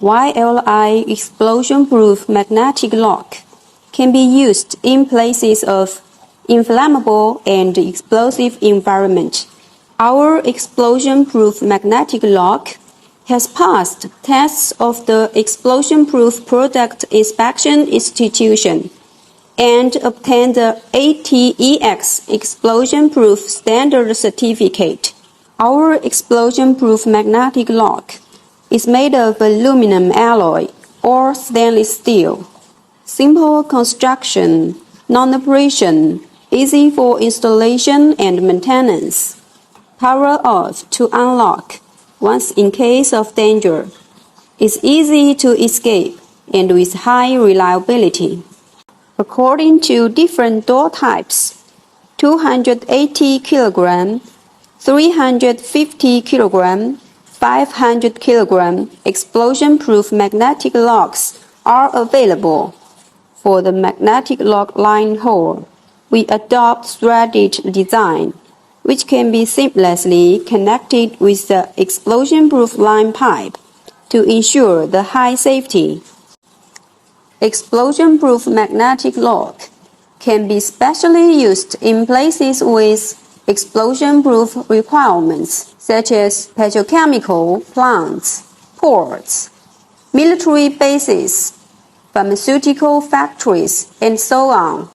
YLI explosion-proof magnetic lock can be used in places of inflammable and explosive environment. Our explosion-proof magnetic lock has passed tests of the Explosion-Proof Product Inspection Institution and obtained the ATEX Explosion-Proof Standard Certificate. Our explosion-proof magnetic lock is made of aluminum alloy or stainless steel. Simple construction, non-abrasion, easy for installation and maintenance. Power off to unlock once in case of danger. It's easy to escape and with high reliability. According to different door types, 280 kg, 350 kg, 500 kg explosion-proof magnetic locks are available. For the magnetic lock line hole, we adopt threaded design, which can be seamlessly connected with the explosion-proof line pipe to ensure the high safety. Explosion-proof magnetic lock can be specially used in places with explosion-proof requirements, such as petrochemical plants, ports, military bases, pharmaceutical factories, and so on.